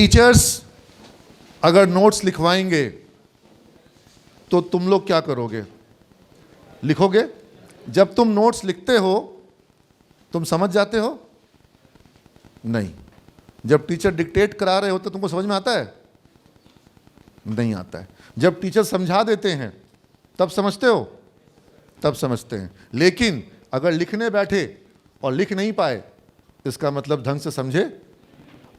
Teachers अगर notes लिखवाएंगे तो तुम लोग क्या करोगे? लिखोगे? जब तुम नोट्स लिखते हो तुम समझ जाते हो? नहीं। जब टीचर डिक्टेट करा रहे होते तुमको समझ में आता है? नहीं आता है। जब टीचर समझा देते हैं तब समझते हो? तब समझते हैं। लेकिन अगर लिखने बैठे और लिख नहीं पाए इसका मतलब ढंग से समझे।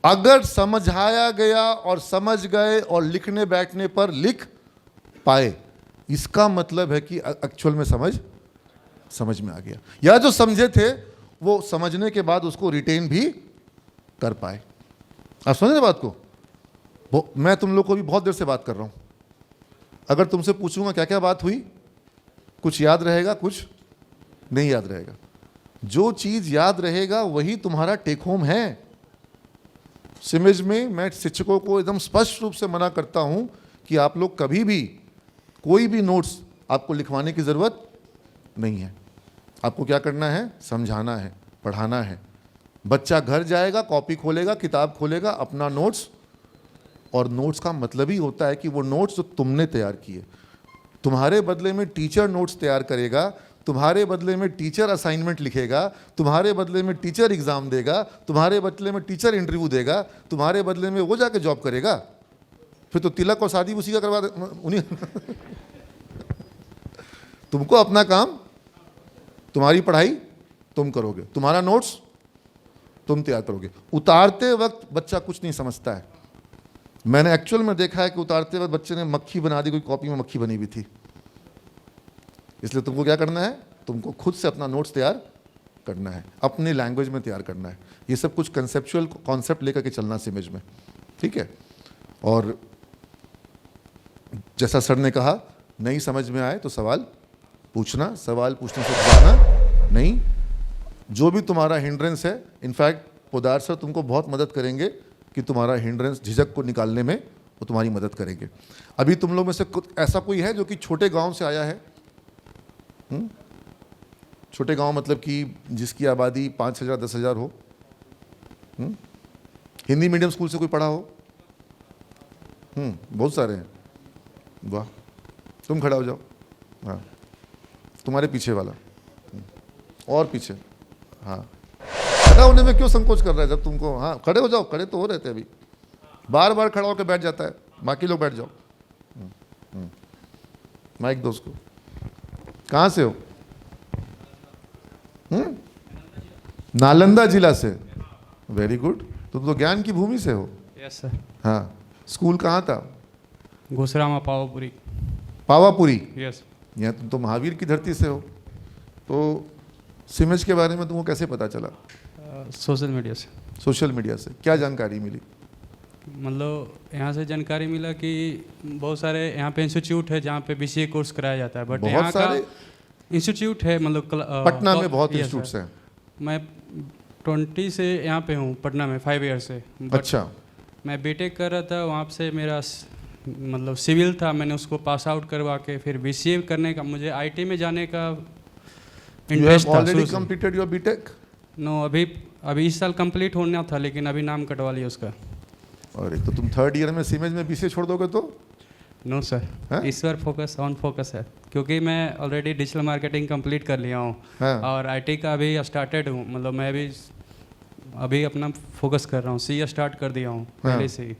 अगर समझाया गया और समझ गए और लिखने बैठने पर लिख पाए इसका मतलब है कि एक्चुअल में समझ में आ गया, या जो समझे थे वो समझने के बाद उसको रिटेन भी कर पाए। आप समझ रहे बात को? मैं तुम लोग को भी बहुत देर से बात कर रहा हूं। अगर तुमसे पूछूंगा क्या क्या बात हुई, कुछ याद रहेगा, कुछ नहीं याद रहेगा। जो चीज याद रहेगा वही तुम्हारा टेक होम है। सिमेज में मैं शिक्षकों को एकदम स्पष्ट रूप से मना करता हूं कि आप लोग कभी भी कोई भी नोट्स आपको लिखवाने की जरूरत नहीं है। आपको क्या करना है? समझाना है, पढ़ाना है। बच्चा घर जाएगा, कॉपी खोलेगा, किताब खोलेगा, अपना नोट्स, और नोट्स का मतलब ही होता है कि वो नोट्स जो तुमने तैयार किए, तुम्हारे बदले में टीचर नोट्स तैयार करेगा, तुम्हारे बदले में टीचर असाइनमेंट लिखेगा, तुम्हारे बदले में टीचर एग्जाम देगा, तुम्हारे बदले में टीचर इंटरव्यू देगा, तुम्हारे बदले में वो जाके जॉब करेगा। फिर तो तिलक और शादी उसी का करवा उन्हीं तुमको अपना काम, तुम्हारी पढ़ाई तुम करोगे, तुम्हारा नोट्स तुम तैयार करोगे। उतारते वक्त बच्चा कुछ नहीं समझता है। मैंने एक्चुअल में देखा है कि उतारते वक्त बच्चे ने मक्खी बना दी, कोई कॉपी में मक्खी बनी हुई थी। इसलिए तुमको क्या करना है? तुमको खुद से अपना नोट्स तैयार करना है, अपने लैंग्वेज में तैयार करना है। ये सब कुछ कंसेप्चुअल कॉन्सेप्ट लेकर के चलना सिमेज में, ठीक है? और जैसा सर ने कहा, नहीं समझ में आए तो सवाल पूछना, सवाल पूछने से घबराना नहीं। जो भी तुम्हारा हिंड्रेंस है, इनफैक्ट पोदार सर तुमको बहुत मदद करेंगे कि तुम्हारा हिंड्रेंस, झिझक को निकालने में वो तुम्हारी मदद करेंगे। अभी तुम लोग में से ऐसा कोई है जो कि छोटे गांव से आया है? छोटे गांव मतलब कि जिसकी आबादी 5,000 10,000 हो? हिंदी मीडियम स्कूल से कोई पढ़ा हो? बहुत सारे हैं। वाह, तुम खड़ा हो जाओ। हाँ, तुम्हारे पीछे वाला, और पीछे। हाँ, खड़ा होने में क्यों संकोच कर रहा है जब तुमको? हाँ, खड़े हो जाओ। खड़े तो हो रहे थे अभी, बार बार खड़ा होकर बैठ जाता है। बाकी लोग बैठ जाओ। माइक दो उसको। कहाँ से हो? नालंदा जिला से। Very good. तुम तो ज्ञान की भूमि से हो। Yes sir. हाँ, स्कूल कहाँ था? घुसरामा, पावापुरी। पावापुरी। यस। यहाँ तुम तो महावीर की धरती से हो। तो सिमेज के बारे में तुमको कैसे पता चला? सोशल मीडिया से। सोशल मीडिया से। क्या जानकारी मिली? मतलब यहाँ से जानकारी मिला कि बहुत सारे यहाँ पे इंस्टीट्यूट है जहाँ पे बीसीए कोर्स कराया जाता है, बट यहाँ का इंस्टीट्यूट है, मतलब पटना में बहुत इंस्टीट्यूट्स हैं। मैं 20 से यहाँ पे हूँ पटना में, 5 ईयर से। अच्छा। मैं बीटेक कर रहा था, वहाँ से मेरा मतलब सिविल था, मैंने उसको पास आउट करवा के फिर बीसीए करने का, मुझे आईटी में जाने का इंटरेस्ट था। Already completed your BTech? No, अभी इस साल कंप्लीट होना था, लेकिन अभी नाम कटवा लिया उसका। और तो तुम 3rd ईयर में सिमेज में बीसीए छोड़ दोगे तो? नो सर, इस बार फोकस है, क्योंकि मैं ऑलरेडी डिजिटल मार्केटिंग कंप्लीट कर लिया हूँ। हाँ। और आईटी का अभी स्टार्टेड हूँ, मतलब मैं अभी अपना फोकस कर रहा हूँ। सीए स्टार्ट कर दिया हूँ पहले से ही।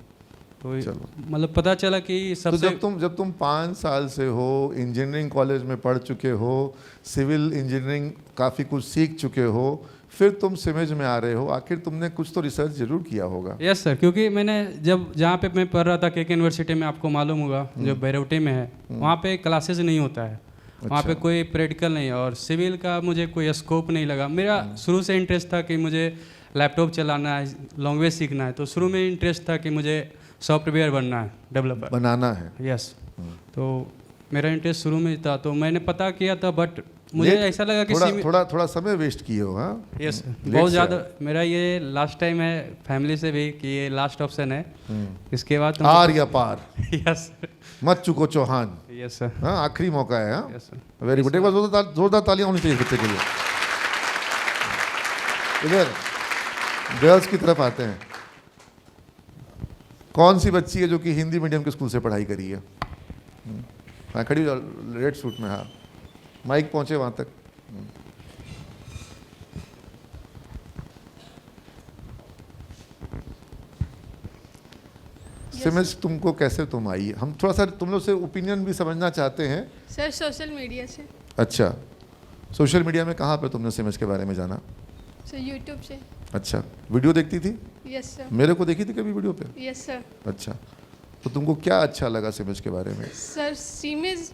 तो मतलब पता चला कि सबसे तो जब तुम 5 साल से हो, इंजीनियरिंग कॉलेज में पढ़ चुके हो, सिविल इंजीनियरिंग काफ़ी कुछ सीख चुके हो, फिर तुम सिमेज में आ रहे हो, आखिर तुमने कुछ तो रिसर्च जरूर किया होगा। यस सर, क्योंकि मैंने जहाँ पे मैं पढ़ रहा था केके यूनिवर्सिटी में, आपको मालूम होगा, जो बैरौटी में है, वहाँ पे क्लासेस नहीं होता है। वहाँ पे कोई प्रैक्टिकल नहीं, और सिविल का मुझे कोई स्कोप नहीं लगा। मेरा शुरू से इंटरेस्ट था कि मुझे लैपटॉप चलाना है, लैंग्वेज सीखना है, तो शुरू में इंटरेस्ट था कि मुझे सॉफ्टवेयर बनना है, डेवलपर बनाना है। यस। तो मेरा इंटरेस्ट शुरू में था, तो मैंने पता किया था, बट मुझे ऐसा लगा कि थोड़ा समय वेस्ट किए हो। हाँ, यस, बहुत ज़्यादा। मेरा ये लास्ट टाइम है फैमिली से भी कि ये लास्ट ऑप्शन है, इसके बाद आर या पार। यस, मत चुको चौहान। Yes sir. हाँ, आखिरी मौका है। हाँ, यस सर, वेरी गुड। एक बार जोरदार तालियां होनी चाहिए बच्चे के लिए। इधर गर्ल्स की तरफ आते हैं। कौन सी बच्ची है जो कि हिंदी मीडियम के स्कूल से पढ़ाई करी है? हाँ खड़ी हो, रेड सूट में। हाँ माइक पहुंचे वहां तक। सिमज तुमको कैसे तुम आई है? हम थोड़ा सा तुम लोग से ओपिनियन भी समझना चाहते हैं। सर सोशल मीडिया से। अच्छा, सोशल मीडिया में कहाँ पे तुमने सिमज के बारे में जाना? सर यूट्यूब से। अच्छा, वीडियो देखती थी? Yes sir. मेरे को देखी थी कभी वीडियो पे? Yes sir. अच्छा, तो तुमको क्या अच्छा लगा सिमज के बारे में? सर सीमेज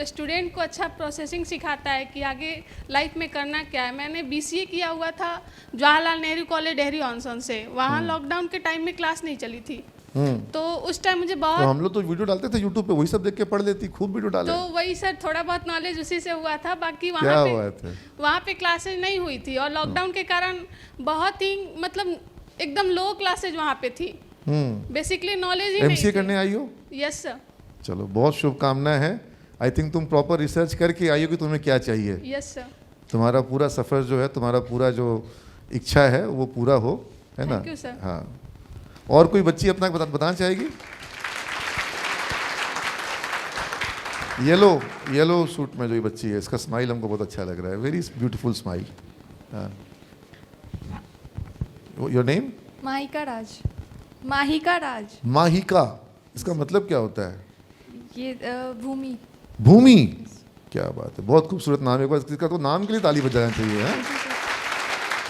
स्टूडेंट को अच्छा प्रोसेसिंग सिखाता है कि आगे लाइफ में करना क्या है। मैंने बीसीए किया हुआ था जवाहरलाल नेहरू कॉलेज डेहरी ऑनसन से। वहाँ लॉकडाउन के टाइम में क्लास नहीं चली थी, तो उस टाइम मुझे तो बहुत, हम लोग तो वीडियो डालते थे यूट्यूब पे, वही सब देख के पढ़ लेती, खूब वीडियो डाले। तो वही सर थोड़ा बहुत नॉलेज उसी से हुआ था। बाकी क्या हुआ था? वहाँ पे क्लासेज नहीं हुई थी और लॉकडाउन के कारण बहुत ही मतलब एकदम लो क्लासेज वहाँ पे थी। बेसिकली नॉलेज ही नहीं एमसीए थी। करने आई हो? Yes sir. चलो बहुत शुभकामनाएं हैं। आई थिंक तुम प्रॉपर रिसर्च करके आई हो कि तुम्हें क्या चाहिए। Yes sir. तुम्हारा पूरा सफ़र जो है, तुम्हारा पूरा जो इच्छा है वो पूरा हो, है ना? Thank you, sir. हाँ, और कोई बच्ची अपना बताना चाहेगी? येलो सूट में जो ये बच्ची है, इसका स्माइल हमको बहुत अच्छा लग रहा है। Very beautiful smile. Your name? Mahika Raj. Mahika Raj. Mahika, इसका मतलब क्या होता है? ये भूमि। भूमि, क्या बात है, बहुत खूबसूरत नाम है। एक बार इसका तो नाम के लिए ताली बजाना चाहिए। है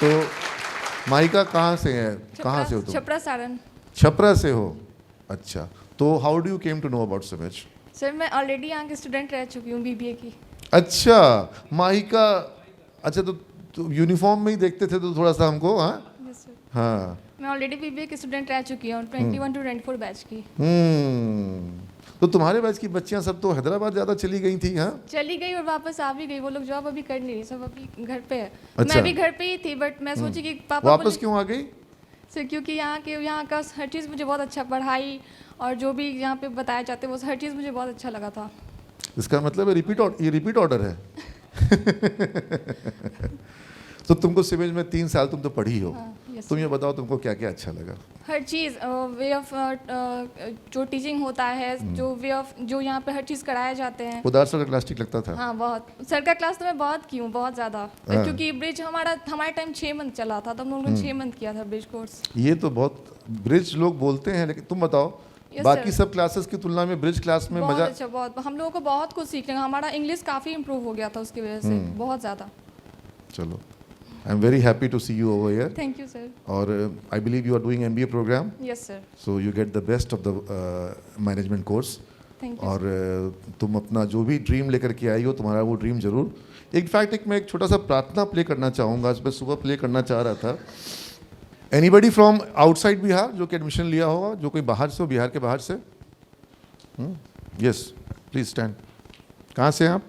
तो माहिका कहाँ से है? कहाँ से हो तुम? छपरा सारण। छपरा से हो? अच्छा, तो how do you came to know about SIMS? Sir मैं ऑलरेडी यहाँ की स्टूडेंट रह चुकी हूँ बीबीए की। अच्छा माहिका, अच्छा तो यूनिफॉर्म में ही देखते थे तो थोड़ा सा हमको। हाँ यस सर। हाँ, मैं ऑलरेडी बीबीए की स्टूडेंट रह चुकी हूँ 21 to 24 बैच की। तो तुम्हारे बैच की बच्चियां सब तो हैदराबाद ज़्यादा चली गई थी? हाँ चली गई और वापस आ भी गई। वो लोग जॉब अभी कर नहीं रही, सब अभी घर पे है। अच्छा। मैं भी घर पे ही थी, बट मैं सोची कि पापा वापस क्यों आ गई? सर क्योंकि यहाँ का हर चीज़ मुझे बहुत अच्छा, पढ़ाई और जो भी यहाँ पे बताया जाते वो हर चीज़ मुझे बहुत अच्छा लगा था। इसका मतलब है ये रिपीट ऑर्डर है। तो तुमको सिमज में 3 साल तुम तो पढ़ी हो। यस तुम ये बताओ तुमको क्या क्या अच्छा लगा? हर चीज़, वे ऑफ जो टीचिंग होता है, जो वे ऑफ जो यहाँ पे हर चीज़ कराए जाते हैं। उदार सर का क्लास ठीक लगता था? हाँ बहुत। सर का क्लास तो मैं बहुत की हूँ, बहुत ज़्यादा। हाँ। क्योंकि ब्रिज हमारे टाइम 6 मंथ चला था, तब हम लोगों ने 6 मंथ किया था ब्रिज कोर्स। ये तो बहुत ब्रिज लोग बोलते हैं, लेकिन तुम बताओ Yes, बाकी sir. सब क्लासेस की तुलना में ब्रिज क्लास में बहुत मजा? अच्छा, बहुत हम लोगों को बहुत कुछ सीखने का। हमारा इंग्लिश काफ़ी इम्प्रूव हो गया था उसकी वजह से, बहुत ज़्यादा। चलो, I am very happy to see you over here. Thank you sir. और I believe you are doing MBA program, yes sir. So you get the best of the management course. Thank you. और तुम अपना जो भी dream लेकर के आई हो, तुम्हारा वो ड्रीम जरूर। इनफैक्ट मैं एक छोटा सा प्रार्थना प्ले करना चाहूँगा। आज मैं सुबह प्ले करना चाह रहा था। एनीबडी फ्रॉम आउटसाइड बिहार जो कि एडमिशन लिया होगा, जो कोई बाहर से हो, बिहार के बाहर से? Yes please stand. कहाँ से हैं आप?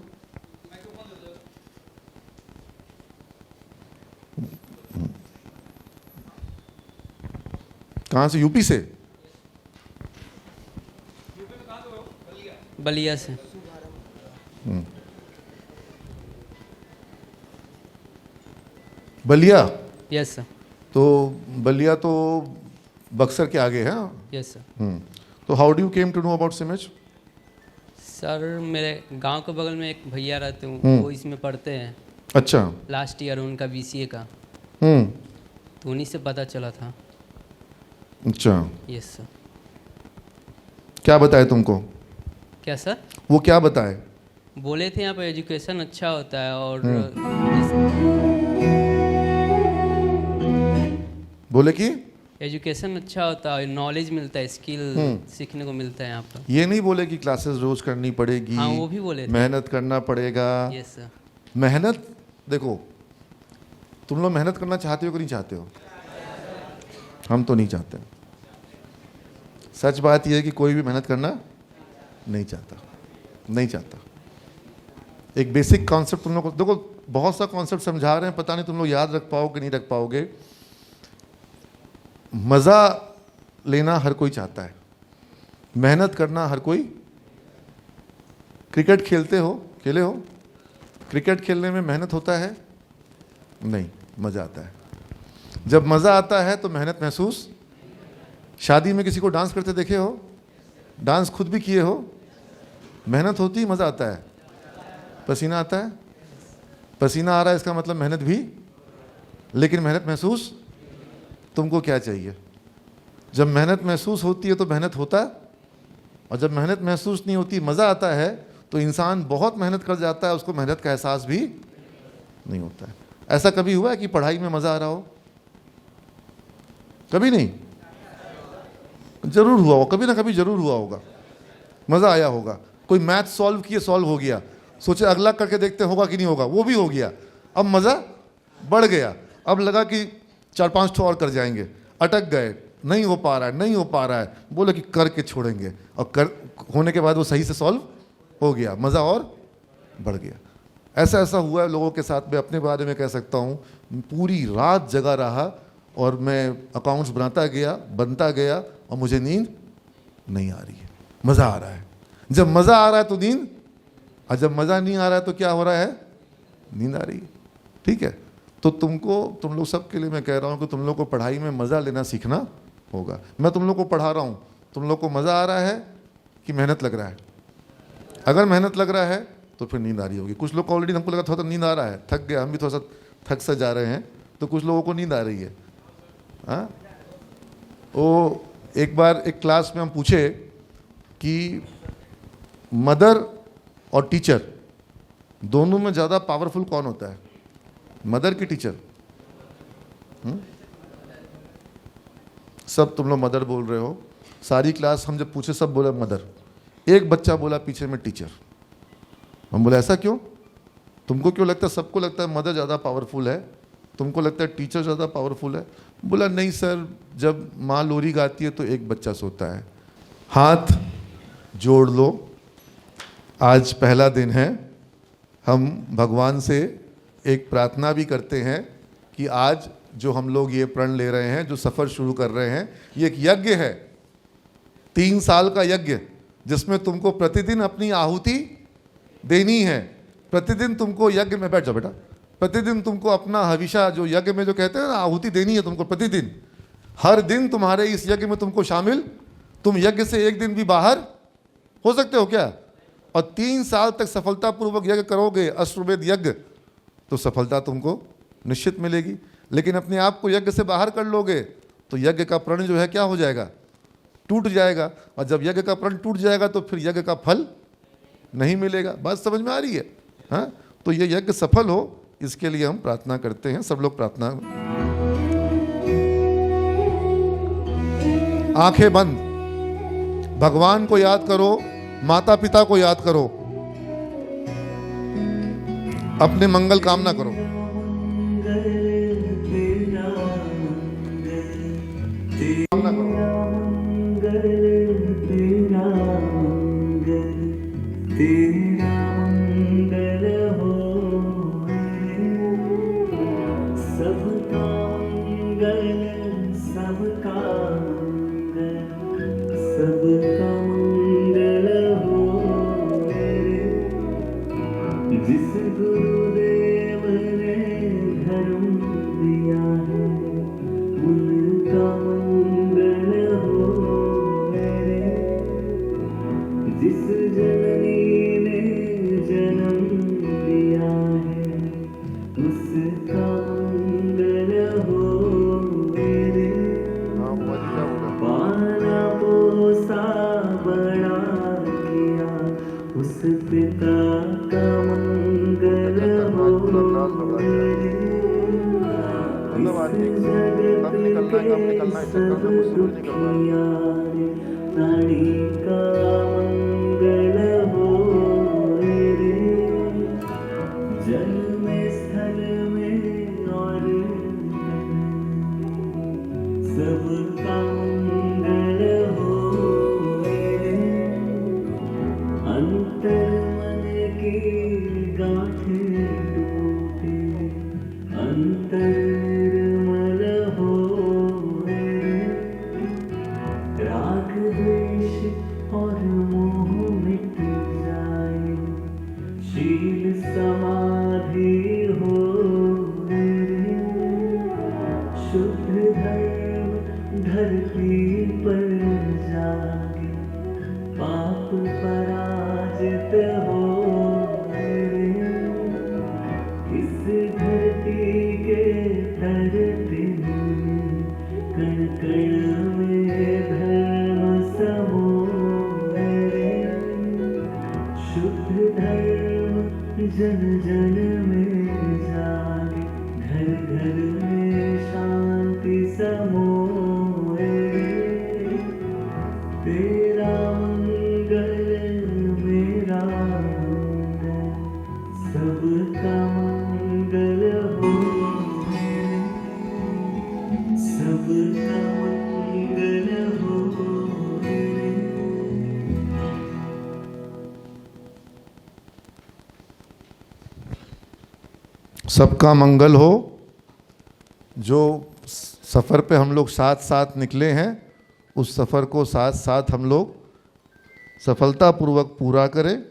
कहाँ से? यूपी से? बलिया से। बलिया? Yes sir. तो बलिया तो बक्सर के आगे है। Yes sir. तो how do you came to know about SIMS? Sir मेरे गांव के बगल में एक भैया रहते हैं, वो इसमें पढ़ते हैं। अच्छा। लास्ट ईयर उनका बीसीए का, तो उन्हीं से पता चला था। अच्छा, यस सर। क्या बताए तुमको? क्या सर? वो क्या बताए? बोले थे यहाँ पे एजुकेशन अच्छा होता है और बोले कि एजुकेशन अच्छा होता है, नॉलेज मिलता है, स्किल सीखने को मिलता है यहाँ पर। ये नहीं बोले कि क्लासेस रोज करनी पड़ेगी? हाँ वो भी बोले थे। मेहनत करना पड़ेगा। Yes sir. मेहनत, देखो तुम लोग मेहनत करना चाहते हो कि नहीं चाहते हो? हम तो नहीं चाहते। सच बात यह है कि कोई भी मेहनत करना नहीं चाहता। एक बेसिक कॉन्सेप्ट तुम लोग को, देखो बहुत सा कॉन्सेप्ट समझा रहे हैं, पता नहीं तुम लोग याद रख पाओगे नहीं रख पाओगे। मज़ा लेना हर कोई चाहता है, मेहनत करना हर कोई। क्रिकेट खेले हो? क्रिकेट खेलने में मेहनत होता है? नहीं, मज़ा आता है। जब मज़ा आता है तो मेहनत महसूस शादी में किसी को डांस करते देखे हो? डांस खुद भी किए हो? मेहनत होती है, मज़ा आता है, पसीना आता है। पसीना आ रहा है इसका मतलब मेहनत भी, लेकिन मेहनत महसूस तुमको क्या चाहिए? जब मेहनत महसूस होती है तो मेहनत होता है, और जब मेहनत महसूस नहीं होती, मज़ा आता है, तो इंसान बहुत मेहनत कर जाता है, उसको मेहनत का एहसास भी नहीं होता है। ऐसा कभी हुआ है कि पढ़ाई में मज़ा आ रहा हो? कभी नहीं? जरूर हुआ हो, कभी ना कभी जरूर हुआ होगा, मज़ा आया होगा। कोई मैथ सॉल्व किए, सॉल्व हो गया, सोचे अगला करके देखते होगा कि नहीं होगा, वो भी हो गया, अब मज़ा बढ़ गया। अब लगा कि 4-5 ठो और कर जाएंगे, अटक गए, नहीं हो पा रहा है, नहीं हो पा रहा है, बोले कि करके छोड़ेंगे, और कर होने के बाद वो सही से सॉल्व हो गया, मज़ा और बढ़ गया। ऐसा ऐसा हुआ है लोगों के साथ में। अपने बारे में कह सकता हूँ, पूरी रात जगा रहा और मैं अकाउंट्स बनता गया और मुझे नींद नहीं आ रही है, मज़ा आ रहा है। जब मज़ा आ रहा है तो नींद, और जब मज़ा नहीं आ रहा है तो क्या हो रहा है? नींद आ रही है। ठीक है, तो तुम लोग सब के लिए मैं कह रहा हूँ कि तुम लोग को पढ़ाई में मज़ा लेना सीखना होगा। मैं तुम लोग को पढ़ा रहा हूँ, तुम लोग को मज़ा आ रहा है कि मेहनत लग रहा है? अगर मेहनत लग रहा है तो फिर नींद आ रही होगी। कुछ लोग को ऑलरेडी हमको लगा थोड़ा नींद आ रहा है, थक गया, हम भी थोड़ा सा थक सा जा रहे हैं, तो कुछ लोगों को नींद आ रही है। हाँ, वो एक बार एक क्लास में हम पूछे कि मदर और टीचर दोनों में ज़्यादा पावरफुल कौन होता है, मदर की टीचर? सब तुम लोग मदर बोल रहे हो। सारी क्लास हम जब पूछे सब बोला मदर, एक बच्चा बोला पीछे में टीचर। हम बोला ऐसा क्यों? तुमको क्यों लगता है? सबको लगता है मदर ज़्यादा पावरफुल है, तुमको लगता है टीचर ज़्यादा पावरफुल है। बोला नहीं सर, जब माँ लोरी गाती है तो एक बच्चा सोता है। हाथ जोड़ लो, आज पहला दिन है, हम भगवान से एक प्रार्थना भी करते हैं कि आज जो हम लोग ये प्रण ले रहे हैं, जो सफ़र शुरू कर रहे हैं, ये एक यज्ञ है, 3 साल का यज्ञ, जिसमें तुमको प्रतिदिन अपनी आहुति देनी है। प्रतिदिन तुमको यज्ञ में, बैठ जाओ बेटा, प्रतिदिन तुमको अपना हविषा, जो यज्ञ में जो कहते हैं ना, आहुति देनी है तुमको प्रतिदिन। हर दिन तुम्हारे इस यज्ञ में तुमको शामिल, तुम यज्ञ से एक दिन भी बाहर हो सकते हो क्या? और 3 साल तक सफलतापूर्वक यज्ञ करोगे, अश्वमेध यज्ञ, तो सफलता तुमको निश्चित मिलेगी। लेकिन अपने आप को यज्ञ से बाहर कर लोगे तो यज्ञ का प्रण जो है क्या हो जाएगा? टूट जाएगा। और जब यज्ञ का प्रण टूट जाएगा तो फिर यज्ञ का फल नहीं मिलेगा। बात समझ में आ रही है? हाँ, तो ये यज्ञ सफल हो, इसके लिए हम प्रार्थना करते हैं। सब लोग प्रार्थना, आंखें बंद, भगवान को याद करो, माता पिता को याद करो, अपने मंगल कामना करो। कामना करो। धरती पर सबका मंगल हो। जो सफ़र पे हम लोग साथ साथ निकले हैं, उस सफ़र को साथ साथ हम लोग सफलतापूर्वक पूरा करें,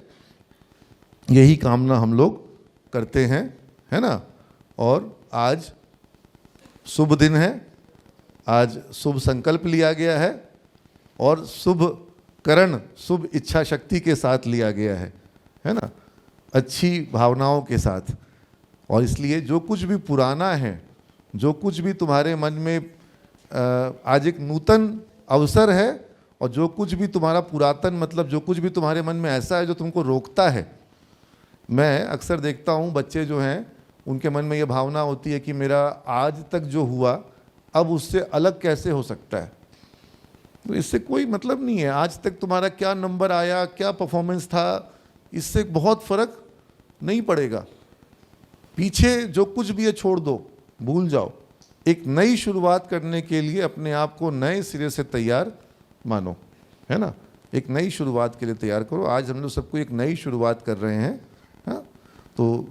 यही कामना हम लोग करते हैं, है ना। और आज शुभ दिन है, आज शुभ संकल्प लिया गया है और शुभ करण, शुभ इच्छा शक्ति के साथ लिया गया है ना, अच्छी भावनाओं के साथ। और इसलिए जो कुछ भी पुराना है, जो कुछ भी तुम्हारे मन में आज एक नूतन अवसर है, और जो कुछ भी तुम्हारा पुरातन मतलब जो कुछ भी तुम्हारे मन में ऐसा है जो तुमको रोकता है। मैं अक्सर देखता हूँ बच्चे जो हैं उनके मन में ये भावना होती है कि मेरा आज तक जो हुआ अब उससे अलग कैसे हो सकता है। तो इससे कोई मतलब नहीं है। आज तक तुम्हारा क्या नंबर आया, क्या परफॉर्मेंस था, इससे बहुत फ़र्क नहीं पड़ेगा। पीछे जो कुछ भी है छोड़ दो, भूल जाओ। एक नई शुरुआत करने के लिए अपने आप को नए सिरे से तैयार मानो, है ना। एक नई शुरुआत के लिए तैयार करो। आज हम लोग सबको एक नई शुरुआत कर रहे हैं, हाँ। तो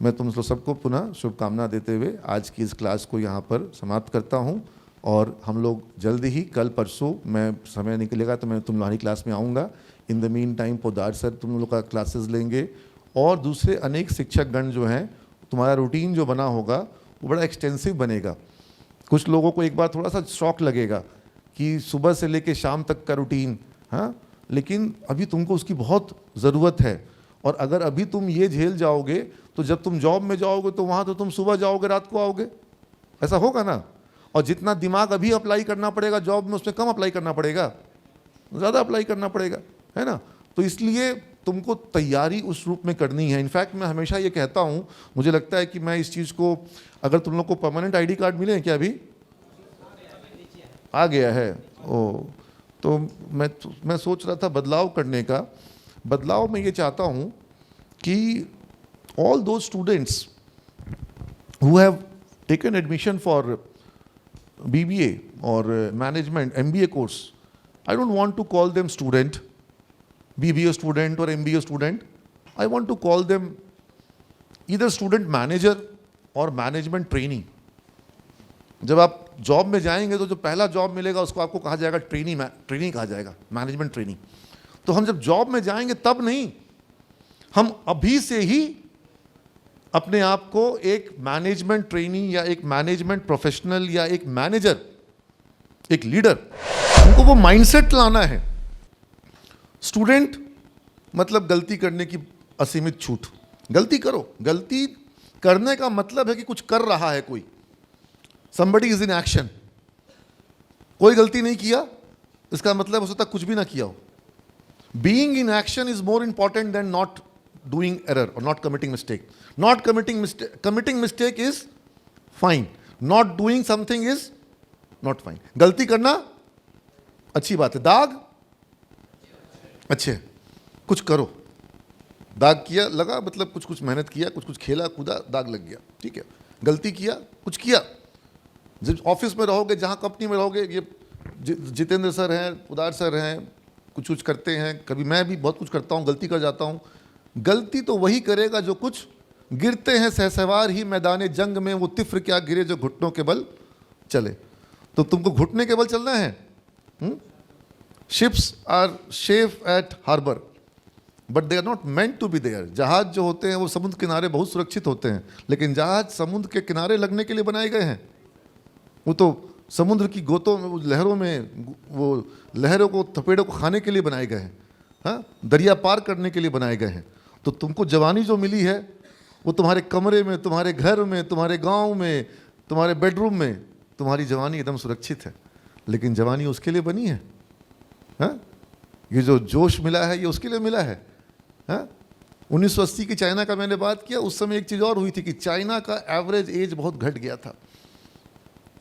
मैं तुम सबको पुनः शुभकामना देते हुए आज की इस क्लास को यहाँ पर समाप्त करता हूँ। और हम लोग जल्दी ही कल परसों मैं समय निकलेगा तो मैं तुम्हारी क्लास में आऊँगा। In the mean time Podar sir तुम लोग का क्लासेस लेंगे और दूसरे अनेक शिक्षक गण जो हैं, तुम्हारा रूटीन जो बना होगा वो बड़ा एक्सटेंसिव बनेगा। कुछ लोगों को एक बार थोड़ा सा शॉक लगेगा कि सुबह से लेकर शाम तक का रूटीन, हाँ, लेकिन अभी तुमको उसकी बहुत ज़रूरत है। और अगर अभी तुम ये झेल जाओगे तो जब तुम जॉब में जाओगे तो वहाँ तो तुम सुबह जाओगे रात को आओगे, ऐसा होगा ना। और जितना दिमाग अभी अप्लाई करना पड़ेगा जॉब में, उसमें कम अप्लाई करना पड़ेगा, ज़्यादा अप्लाई करना पड़ेगा, है ना। तो इसलिए तुमको तैयारी उस रूप में करनी है। इनफैक्ट मैं हमेशा ये कहता हूँ, मुझे लगता है कि मैं इस चीज़ को, अगर तुम लोग को परमानेंट आईडी कार्ड मिले हैं क्या? अभी आ गया है। ओ, तो मैं सोच रहा था बदलाव करने का। बदलाव मैं ये चाहता हूँ कि ऑल दो students who have taken admission for BBA or management MBA course, I don't want to call them student, BBA student or MBA student. I want to call them either student manager और management trainee. जब आप job में जाएंगे तो जो पहला job मिलेगा उसको आपको कहा जाएगा ट्रेनी कहा जाएगा, मैनेजमेंट ट्रेनी। तो हम जब जॉब में जाएंगे तब नहीं, हम अभी से ही अपने आप को एक मैनेजमेंट ट्रेनी या एक मैनेजमेंट प्रोफेशनल या एक मैनेजर, एक लीडर, हमको वो माइंडसेट लाना है। स्टूडेंट मतलब गलती करने की असीमित छूट। गलती करो, गलती करने का मतलब है कि कुछ कर रहा है कोई, somebody is in action। कोई गलती नहीं किया इसका मतलब हो सकता कुछ भी ना किया हो। Being in action is more important than not doing error or not committing mistake. Not committing mistake is fine. Not doing something is not fine. गलती करना अच्छी बात है, दाग अच्छे, कुछ करो। दाग किया लगा मतलब कुछ मेहनत किया, कुछ खेला कूदा, दाग लग गया, ठीक है। गलती किया, कुछ किया। जब ऑफिस में रहोगे, जहाँ कंपनी में रहोगे, ये जितेंद्र सर हैं, उदार सर हैं, कुछ करते हैं, कभी मैं भी बहुत कुछ करता हूँ, गलती कर जाता हूँ। गलती तो वही करेगा जो कुछ, गिरते हैं सहसवार ही मैदान जंग में, वो तिफ्र क्या गिरे जो घुटनों के बल चले। तो तुमको घुटने के बल चलना है। Ships are safe at harbour but they are not meant to be there. जहाज जो होते हैं वो समुद्र किनारे बहुत सुरक्षित होते हैं, लेकिन जहाज समुद्र के किनारे लगने के लिए बनाए गए हैं। वो तो समुद्र की गोतों में, लहरों में, वो लहरों को, थपेड़ों को खाने के लिए बनाए गए हैं, हाँ, दरिया पार करने के लिए बनाए गए हैं। तो तुमको जवानी जो मिली है वो तुम्हारे कमरे में, तुम्हारे घर में, तुम्हारे गांव में, तुम्हारे बेडरूम में, तुम्हारी जवानी एकदम सुरक्षित है। लेकिन जवानी उसके लिए बनी है, हाँ? ये जो जोश मिला है ये उसके लिए मिला है, हाँ? 1980 की चाइना का मैंने बात किया, उस समय एक चीज़ और हुई थी कि चाइना का एवरेज एज बहुत घट गया था।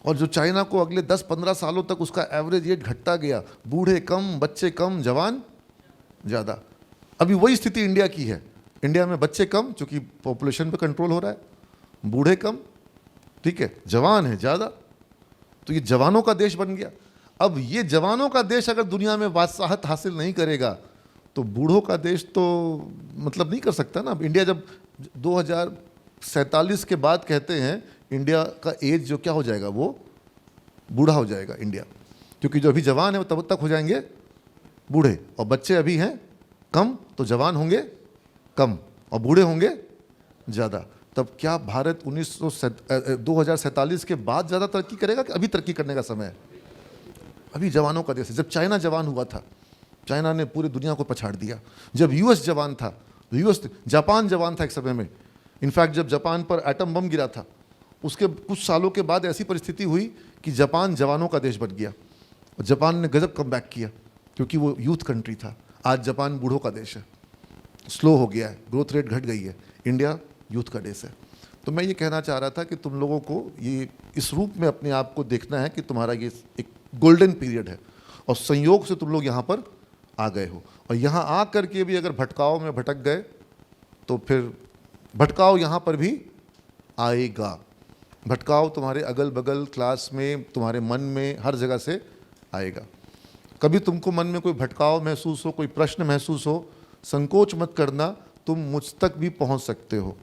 और जो चाइना को अगले 10-15 सालों तक उसका एवरेज एज घटता गया, बूढ़े कम, बच्चे कम, जवान ज़्यादा। अभी वही स्थिति इंडिया की है। इंडिया में बच्चे कम, चूँकि पॉपुलेशन पे कंट्रोल हो रहा है, बूढ़े कम, ठीक है, जवान है ज़्यादा। तो ये जवानों का देश बन गया। अब ये जवानों का देश अगर दुनिया में बादशाहत हासिल नहीं करेगा तो बूढ़ों का देश तो मतलब नहीं कर सकता ना। अब इंडिया जब 2047 के बाद कहते हैं इंडिया का एज जो क्या हो जाएगा, वो बूढ़ा हो जाएगा इंडिया, क्योंकि जो अभी जवान है वो तब तक हो जाएंगे बूढ़े, और बच्चे अभी हैं कम तो जवान होंगे कम और बूढ़े होंगे ज़्यादा। तब क्या भारत 2047 के बाद ज़्यादा तरक्की करेगा कि अभी तरक्की करने का समय है? अभी जवानों का देश है। जब चाइना जवान हुआ था, चाइना ने पूरी दुनिया को पछाड़ दिया। जब यूएस जवान था, जापान जवान था एक समय में। इनफैक्ट जब जापान पर एटम बम गिरा था, उसके कुछ सालों के बाद ऐसी परिस्थिति हुई कि जापान जवानों का देश बन गया और जापान ने गजब कमबैक किया, क्योंकि वो यूथ कंट्री था। आज जापान बूढ़ों का देश है, स्लो हो गया है, ग्रोथ रेट घट गई है। इंडिया यूथ का देश है। तो मैं ये कहना चाह रहा था कि तुम लोगों को ये इस रूप में अपने आप को देखना है कि तुम्हारा ये एक गोल्डन पीरियड है और संयोग से तुम लोग यहाँ पर आ गए हो। और यहाँ आ कर के भी अगर भटकाव में भटक गए तो फिर भटकाव यहाँ पर भी आएगा। भटकाव तुम्हारे अगल बगल क्लास में, तुम्हारे मन में, हर जगह से आएगा। कभी तुमको मन में कोई भटकाव महसूस हो, कोई प्रश्न महसूस हो, संकोच मत करना, तुम मुझ तक भी पहुंच सकते हो,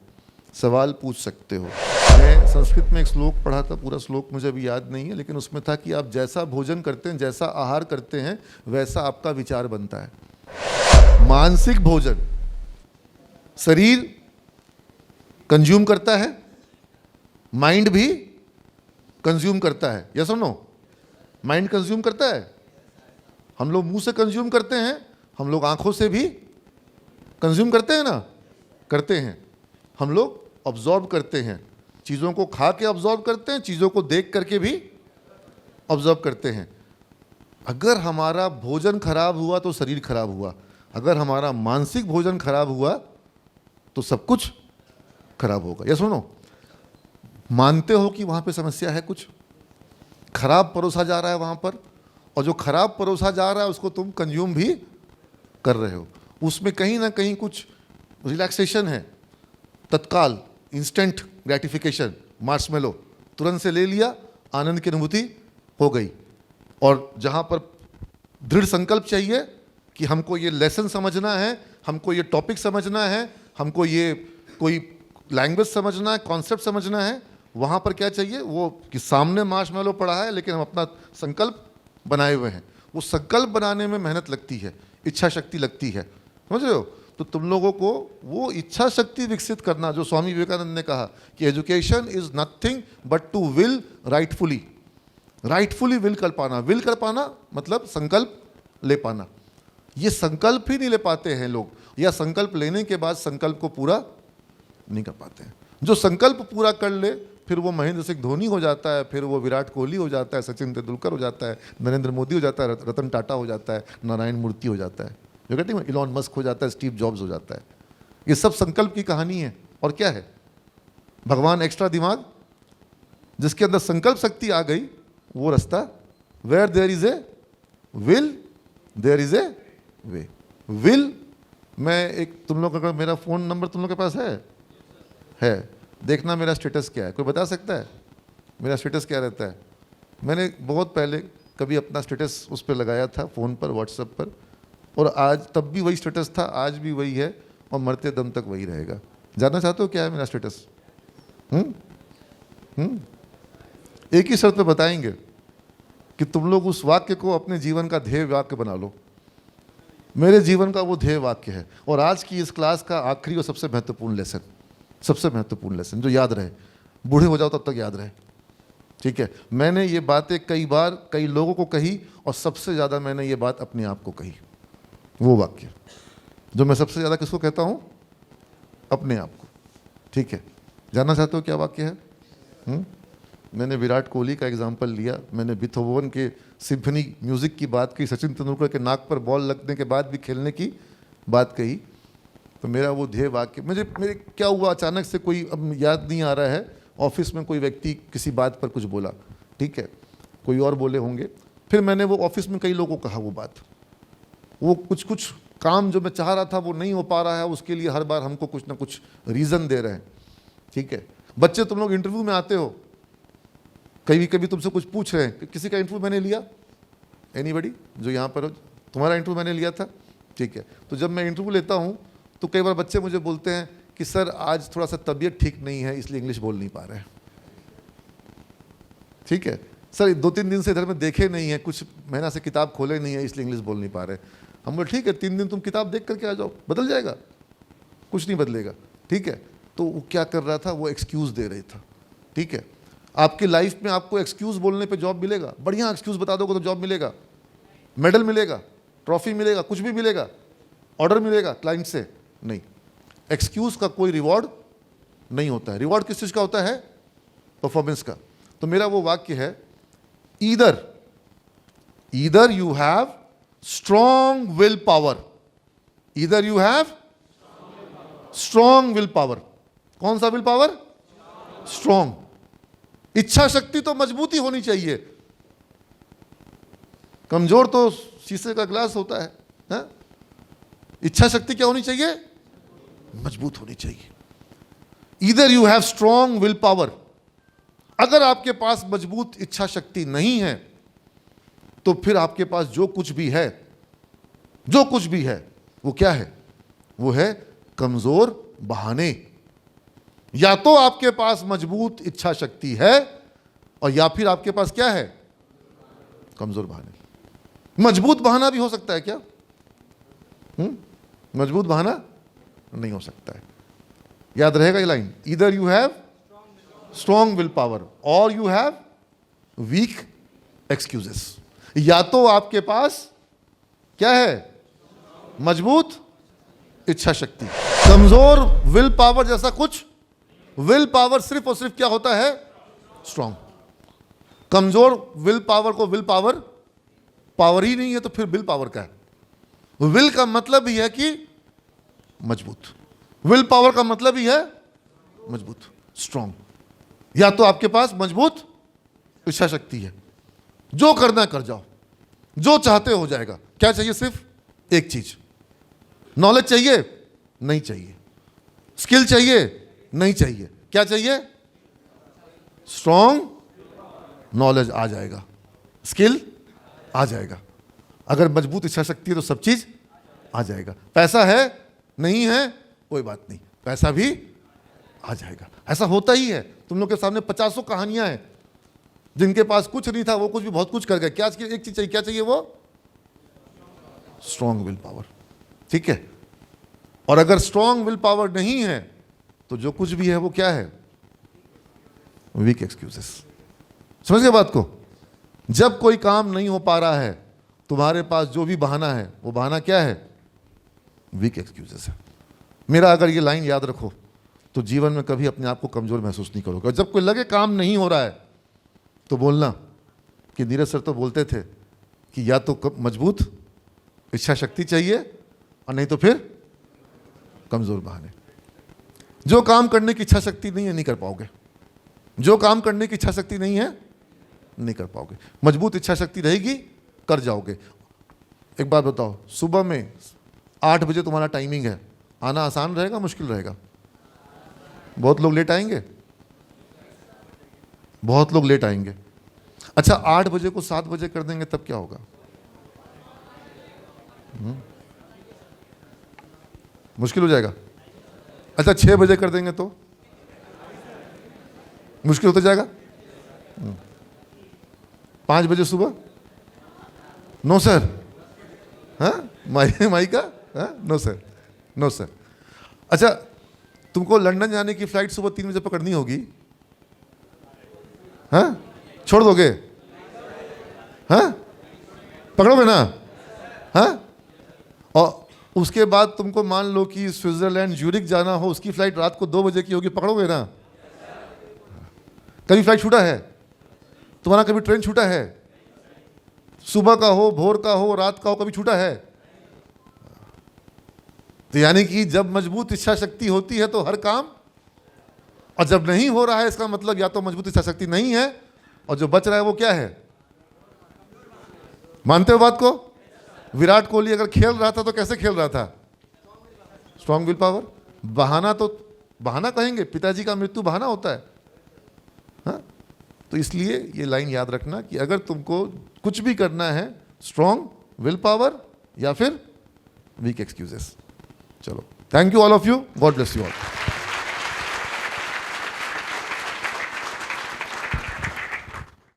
सवाल पूछ सकते हो। मैं संस्कृत में एक श्लोक पढ़ा था, पूरा श्लोक मुझे अभी याद नहीं है, लेकिन उसमें था कि आप जैसा भोजन करते हैं, जैसा आहार करते हैं, वैसा आपका विचार बनता है। मानसिक भोजन शरीर कंज्यूम करता है, माइंड भी कंज्यूम करता है। यस और नो? माइंड कंज्यूम करता है। हम लोग मुंह से कंज्यूम करते हैं, हम लोग आंखों से भी कंज्यूम करते हैं ना, करते हैं। हम लोग ऑब्जॉर्व करते हैं, चीज़ों को खा के ऑब्जॉर्व करते हैं, चीज़ों को देख करके भी ऑब्जर्व करते हैं। अगर हमारा भोजन खराब हुआ तो शरीर खराब हुआ, अगर हमारा मानसिक भोजन खराब हुआ तो सब कुछ खराब होगा। यस सुनो, मानते हो कि वहाँ पे समस्या है, कुछ खराब परोसा जा रहा है वहाँ पर, और जो खराब परोसा जा रहा है उसको तुम कंज्यूम भी कर रहे हो। उसमें कहीं ना कहीं कुछ रिलैक्सेशन है, तत्काल इंस्टेंट ग्रेटिफिकेशन, मार्शमेलो तुरंत से ले लिया, आनंद की अनुभूति हो गई। और जहाँ पर दृढ़ संकल्प चाहिए कि हमको ये लेसन समझना है, हमको ये टॉपिक समझना है, हमको ये कोई लैंग्वेज समझना है, कॉन्सेप्ट समझना है, वहाँ पर क्या चाहिए? वो कि सामने मार्शमेलो पड़ा है लेकिन हम अपना संकल्प बनाए हुए हैं। वो संकल्प बनाने में मेहनत लगती है, इच्छा शक्ति लगती है, समझ रहे हो? तो तुम लोगों को वो इच्छा शक्ति विकसित करना, जो स्वामी विवेकानंद ने कहा कि education is nothing but to will rightfully, rightfully will कर पाना। विल कर पाना मतलब संकल्प ले पाना। ये संकल्प ही नहीं ले पाते हैं लोग, या संकल्प लेने के बाद संकल्प को पूरा नहीं कर पाते हैं। जो संकल्प पूरा कर ले फिर वो महेंद्र सिंह धोनी हो जाता है, फिर वो विराट कोहली हो जाता है, सचिन तेंदुलकर हो जाता है, नरेंद्र मोदी हो जाता है, रतन टाटा हो जाता है, नारायण मूर्ति हो जाता है, जो कहते हैं इलॉन मस्क हो जाता है, स्टीव जॉब्स हो जाता है। ये सब संकल्प की कहानी है। और क्या है? भगवान एक्स्ट्रा दिमाग, जिसके अंदर संकल्प शक्ति आ गई, वो रास्ता, where there is a will there is a way. Will, मैं एक, तुम लोग का मेरा फ़ोन नंबर तुम लोग के पास है, देखना मेरा स्टेटस क्या है। कोई बता सकता है मेरा स्टेटस क्या रहता है? मैंने बहुत पहले कभी अपना स्टेटस उस पर लगाया था, फ़ोन पर, व्हाट्सएप पर, और आज तब भी वही स्टेटस था, आज भी वही है और मरते दम तक वही रहेगा। जानना चाहते हो क्या है मेरा स्टेटस? एक ही शर्त पे बताएंगे कि तुम लोग उस वाक्य को अपने जीवन का ध्येय वाक्य बना लो। मेरे जीवन का वो ध्येय वाक्य है। और आज की इस क्लास का आखिरी और सबसे महत्वपूर्ण लेसन, सबसे महत्वपूर्ण लेसन जो याद रहे, बूढ़े हो जाओ तब तक याद रहे, ठीक है? मैंने ये बातें कई बार कई लोगों को कही और सबसे ज़्यादा मैंने ये बात अपने आप को कही। वो वाक्य जो मैं सबसे ज़्यादा किसको कहता हूँ? अपने आप को, ठीक है? जानना चाहते हो क्या वाक्य है? मैंने विराट कोहली का एग्जाम्पल लिया, मैंने बीथोवन के सिम्फनी म्यूज़िक की बात की, सचिन तेंदुलकर के नाक पर बॉल लगने के बाद भी खेलने की बात कही। तो मेरा वो ध्येय वाक्य, मेरे क्या हुआ, अचानक से कोई, अब याद नहीं आ रहा है, ऑफिस में कोई व्यक्ति किसी बात पर कुछ बोला, ठीक है, कोई और बोले होंगे, फिर मैंने वो ऑफिस में कई लोगों को कहा वो बात, वो कुछ काम जो मैं चाह रहा था वो नहीं हो पा रहा है, उसके लिए हर बार हमको कुछ ना कुछ रीज़न दे रहे हैं, ठीक है? बच्चे, तुम लोग इंटरव्यू में आते हो, कभी कभी तुमसे कुछ पूछ रहे हैं कि किसी का इंटरव्यू मैंने लिया, एनीबडी जो यहाँ पर हो, तुम्हारा इंटरव्यू मैंने लिया था, ठीक है। तो जब मैं इंटरव्यू लेता हूँ तो कई बार बच्चे मुझे बोलते हैं कि सर आज थोड़ा सा तबीयत ठीक नहीं है इसलिए इंग्लिश बोल नहीं पा रहे हैं, ठीक है। सर 2-3 दिन से इधर में देखे नहीं है, कुछ महीना से किताब खोले नहीं है इसलिए इंग्लिश बोल नहीं पा रहे। हम बोले ठीक है 3 दिन तुम किताब देख करके आ जाओ, बदल जाएगा, कुछ नहीं बदलेगा, ठीक है। तो वो क्या कर रहा था, वो एक्सक्यूज़ दे रही था, ठीक है। आपकी लाइफ में आपको एक्सक्यूज़ बोलने पे जॉब मिलेगा, बढ़िया एक्सक्यूज़ बता दोगे तो जॉब मिलेगा, मेडल मिलेगा, ट्रॉफी मिलेगा, कुछ भी मिलेगा, ऑर्डर मिलेगा क्लाइंट से, नहीं। एक्सक्यूज़ का कोई रिवॉर्ड नहीं होता है। रिवॉर्ड किस चीज़ का होता है? परफॉर्मेंस का। तो मेरा वो वाक्य है, either you have strong will power, either you have strong will power. कौन सा विल पावर? स्ट्रॉन्ग। इच्छा शक्ति तो मजबूती होनी चाहिए, कमजोर तो शीशे का ग्लास होता है, हा? इच्छा शक्ति क्या होनी चाहिए? मजबूत होनी चाहिए। Either you have strong will power. अगर आपके पास मजबूत इच्छा शक्ति नहीं है तो फिर आपके पास जो कुछ भी है वो क्या है? वो है कमजोर बहाने। या तो आपके पास मजबूत इच्छा शक्ति है और या फिर आपके पास क्या है? कमजोर बहाने। मजबूत बहाना भी हो सकता है क्या? मजबूत बहाना नहीं हो सकता है। याद रहेगा ये line, either you have strong will power और यू हैव वीक एक्सक्यूजेस। या तो आपके पास क्या है? मजबूत इच्छा शक्ति। कमजोर विल पावर जैसा कुछ, विल पावर सिर्फ और सिर्फ क्या होता है? स्ट्रॉन्ग। कमजोर विल पावर को विल पावर पावर ही नहीं है तो फिर विल पावर का है? विल का मतलब ही है कि मजबूत, विल पावर का मतलब ही है मजबूत, स्ट्रॉन्ग। या तो आपके पास मजबूत इच्छा शक्ति है, जो करना कर जाओ, जो चाहते हो जाएगा। क्या चाहिए? सिर्फ एक चीज, नॉलेज चाहिए? नहीं चाहिए। स्किल चाहिए? नहीं चाहिए। क्या चाहिए? स्ट्रॉन्ग नॉलेज आ जाएगा, स्किल आ जाएगा। अगर मजबूत इच्छा शक्ति है तो सब चीज आ जाएगा। पैसा है? नहीं है, कोई बात नहीं, पैसा भी आ जाएगा। ऐसा होता ही है। तुम लोग के सामने 50 कहानियां हैं, जिनके पास कुछ नहीं था वो कुछ भी बहुत कुछ कर गए। क्या एक चीज चाहिए? क्या चाहिए? वो स्ट्रॉन्ग विल पावर, ठीक है। और अगर स्ट्रॉन्ग विल पावर नहीं है तो जो कुछ भी है वो क्या है? Weak excuses. समझ गए बात को? जब कोई काम नहीं हो पा रहा है, तुम्हारे पास जो भी बहाना है वो बहाना क्या है? वीक एक्सक्यूजेस है। मेरा अगर ये लाइन याद रखो तो जीवन में कभी अपने आप को कमजोर महसूस नहीं करोगे। और जब कोई लगे काम नहीं हो रहा है तो बोलना कि नीरज सर तो बोलते थे कि या तो मजबूत इच्छा शक्ति चाहिए और नहीं तो फिर कमजोर बहाने। जो काम करने की इच्छा शक्ति नहीं है नहीं कर पाओगे, जो काम करने की इच्छा शक्ति नहीं है नहीं कर पाओगे। मजबूत इच्छा शक्ति रहेगी, कर जाओगे। एक बात बताओ, सुबह में 8 बजे तुम्हारा टाइमिंग है, आना आसान रहेगा मुश्किल रहेगा? बहुत लोग लेट आएंगे, बहुत लोग लेट आएंगे। अच्छा 8 बजे को 7 बजे कर देंगे तब क्या होगा? मुश्किल हो जाएगा। अच्छा 6 बजे कर देंगे तो मुश्किल होता जाएगा। 5 बजे सुबह? No sir. हाँ माई का? हाँ नो सर, नो सर। अच्छा तुमको लंदन जाने की फ्लाइट सुबह 3 बजे पकड़नी होगी, हाँ छोड़ दोगे? हाँ पकड़ोगे ना? हाँ और उसके बाद तुमको मान लो कि स्विट्जरलैंड ज्यूरिक जाना हो, उसकी फ्लाइट रात को 2 बजे की होगी, पकड़ोगे ना? कभी फ्लाइट छूटा है तुम्हारा? कभी ट्रेन छूटा है? सुबह का हो, भोर का हो, रात का हो, कभी छूटा है? तो यानी कि जब मजबूत इच्छा शक्ति होती है तो हर काम, और जब नहीं हो रहा है इसका मतलब या तो मजबूत इच्छा शक्ति नहीं है और जो बच रहा है वो क्या है? मानते हो बात को? विराट कोहली अगर खेल रहा था तो कैसे खेल रहा था? Strong will power. बहाना तो बहाना कहेंगे, पिताजी का मृत्यु बहाना होता है, हाँ? तो इसलिए ये लाइन याद रखना कि अगर तुमको कुछ भी करना है, स्ट्रॉन्ग विल पावर या फिर वीक एक्सक्यूजेस। चलो, thank you all of you, God bless you all.